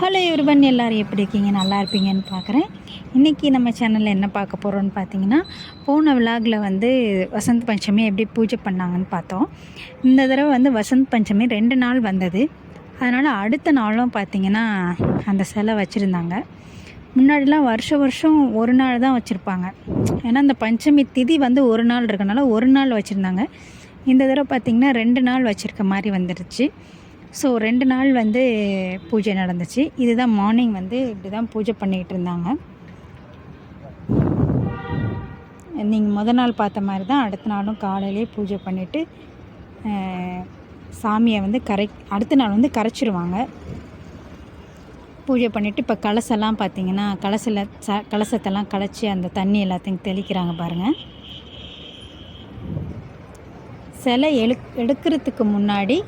Hello everyone, எல்லோரும் எப்படி இருக்கீங்க? நல்லா இருப்பீங்கன்னு பார்க்குறேன். இன்றைக்கி நம்ம சேனலில் என்ன பார்க்க போகிறோன்னு பார்த்தீங்கன்னா, போன விலாகில் வந்து வசந்த் பஞ்சமி எப்படி பூஜை பண்ணாங்கன்னு பார்த்தோம். இந்த தடவை வந்து வசந்த் பஞ்சமி 2 நாள் வந்தது. அதனால் அடுத்த நாளும் பார்த்திங்கன்னா அந்த சிலை வச்சுருந்தாங்க. முன்னாடிலாம் வருஷம் ஒரு நாள் தான் வச்சுருப்பாங்க. ஏன்னா அந்த பஞ்சமி திதி வந்து ஒரு நாள் இருக்கனால ஒரு நாள் வச்சுருந்தாங்க. இந்த தடவை பார்த்திங்கன்னா 2 நாள் வச்சுருக்க மாதிரி வந்துடுச்சு. ஸோ 2 நாள் வந்து பூஜை நடந்துச்சு. இதுதான் மார்னிங் வந்து இப்படி தான் பூஜை பண்ணிகிட்டு இருந்தாங்க. நீங்கள் முதல் நாள் பார்த்த மாதிரி தான் அடுத்த நாளும் காலையிலே பூஜை பண்ணிவிட்டு சாமியை வந்து அடுத்த நாள் வந்து கரைச்சிருவாங்க. பூஜை பண்ணிவிட்டு இப்போ கலசெல்லாம் பார்த்திங்கன்னா கலசத்தெல்லாம் கலைச்சி அந்த தண்ணி எல்லாத்தையும் தெளிக்கிறாங்க பாருங்கள். சிலை எடுக்கிறதுக்கு முன்னாடி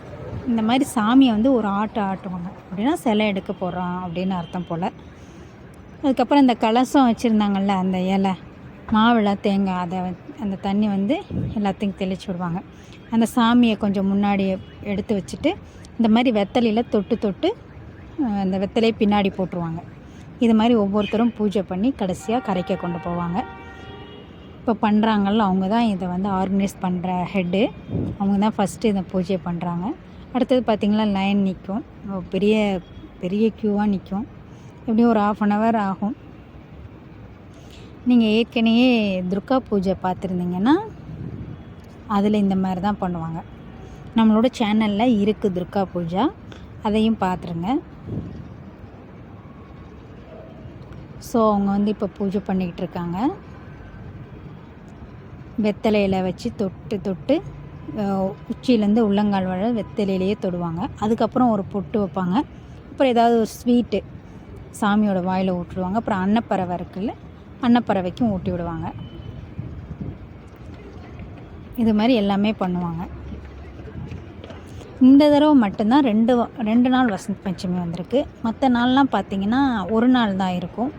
இந்த மாதிரி சாமியை வந்து ஒரு ஆட்டுவாங்க. அப்படின்னா சிலை எடுக்க போகிறோம் அப்படின்னு அர்த்தம் போல். அதுக்கப்புறம் இந்த கலசம் வச்சுருந்தாங்கள்ல, அந்த இலை மாவிளை தேங்காய் அதை அந்த தண்ணி வந்து எல்லாத்தையும் தெளிச்சு விடுவாங்க. அந்த சாமியை கொஞ்சம் முன்னாடி எடுத்து வச்சுட்டு இந்த மாதிரி வெத்தலையில் தொட்டு அந்த வெத்தலையை பின்னாடி போட்டுருவாங்க. இது மாதிரி ஒவ்வொருத்தரும் பூஜை பண்ணி கடைசியாக கரைக்க கொண்டு போவாங்க. இப்போ பண்ணுறாங்கள்ல, அவங்க தான் இதை வந்து ஆர்கனைஸ் பண்ணுற ஹெட்டு. அவங்க தான் ஃபஸ்ட்டு இந்த பூஜையை பண்ணுறாங்க. அடுத்தது பார்த்திங்கன்னா லைன் நிற்கும், பெரிய க்யூவாக நிற்கும். எப்படியும் ஒரு 1/2 hour ஆகும். நீங்கள் ஏற்கனவே துர்கா பூஜை பார்த்துருந்தீங்கன்னா அதில் இந்த மாதிரி தான் பண்ணுவாங்க. நம்மளோட சேனலில் இருக்குது துர்கா பூஜா, அதையும் பார்த்துருங்க. ஸோ அவங்க வந்து இப்போ பூஜை பண்ணிக்கிட்டு இருக்காங்க. வெத்தலையில் வச்சு தொட்டு உச்சியிலேருந்து உள்ளங்கால் வரை வெத்தலையிலேயே தொடுவாங்க. அதுக்கப்புறம் ஒரு பொட்டு வைப்பாங்க. அப்புறம் ஏதாவது ஒரு ஸ்வீட்டு சாமியோட வாயில் ஊட்டுருவாங்க. அப்புறம் அன்னப்பறவை இருக்குல்ல, அன்னப்பறவைக்கும் ஊட்டி விடுவாங்க. இது மாதிரி எல்லாமே பண்ணுவாங்க. இந்த தடவை மட்டும்தான் 2 நாள் வசந்த் பஞ்சமி வந்திருக்கு. மற்ற நாள்லாம் பார்த்திங்கன்னா ஒரு நாள் தான் இருக்கும்.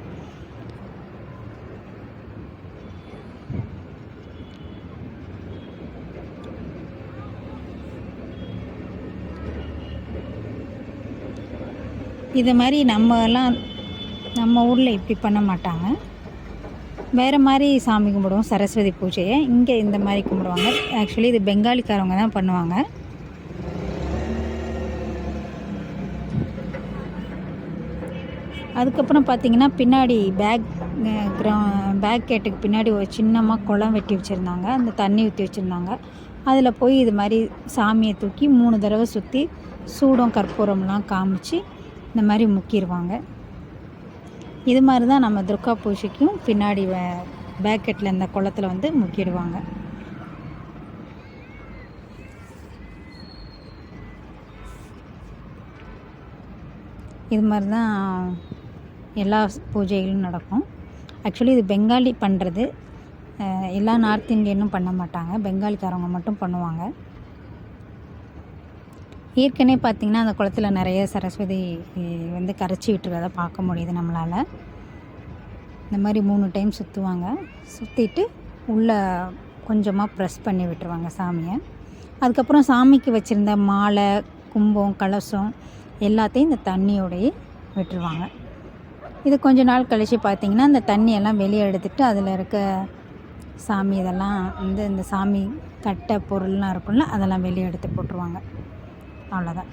இது மாதிரி நம்ம ஊரில் இப்படி பண்ண மாட்டாங்க. வேறு மாதிரி சாமி கும்பிடுவோம் சரஸ்வதி பூஜையை. இங்கே இந்த மாதிரி கும்பிடுவாங்க. ஆக்சுவலி இது பெங்காலிக்காரவங்க தான் பண்ணுவாங்க. அதுக்கப்புறம் பார்த்திங்கன்னா பின்னாடி பேக் கேட்டுக்கு பின்னாடி ஒரு சின்னமாக குளம் வெட்டி வச்சுருந்தாங்க. அந்த தண்ணி ஊற்றி வச்சுருந்தாங்க. அதில் போய் இது மாதிரி சாமியை தூக்கி 3 தடவை சுற்றி சூடம் கற்பூரம்லாம் காமிச்சு இந்த மாதிரி முக்கிடுவாங்க. இது மாதிரி தான் நம்ம துர்கா பூஜைக்கும் பின்னாடி பேக்கெட்டில் இந்த குளத்தில் வந்து முக்கிடுவாங்க. இது மாதிரி தான் எல்லா பூஜைகளும் நடக்கும். ஆக்சுவலி இது பெங்காலி பண்ணுறது. எல்லா நார்த் இந்தியனும் பண்ண மாட்டாங்க, பெங்காலிக்காரவங்க மட்டும் பண்ணுவாங்க. ஏற்கனவே பார்த்திங்கன்னா அந்த குளத்தில் நிறைய சரஸ்வதி வந்து கரைச்சி விட்டுருக்கதை பார்க்க முடியுது நம்மளால். இந்த மாதிரி 3 டைம் சுற்றுவாங்க. சுற்றிட்டு உள்ளே கொஞ்சமாக ப்ரெஸ் பண்ணி விட்டுருவாங்க சாமியை. அதுக்கப்புறம் சாமிக்கு வச்சுருந்த மாலை, கும்பம், கலசம் எல்லாத்தையும் இந்த தண்ணியோடையே விட்டுருவாங்க. இது கொஞ்ச நாள் கழித்து பார்த்திங்கன்னா அந்த தண்ணியெல்லாம் வெளியே எடுத்துகிட்டு அதில் இருக்க சாமி இதெல்லாம் வந்து இந்த சாமி கட்டை பொருள்லாம் இருக்கும்ல, அதெல்லாம் வெளியே எடுத்து போட்டுருவாங்க. அவ்வளோதான்.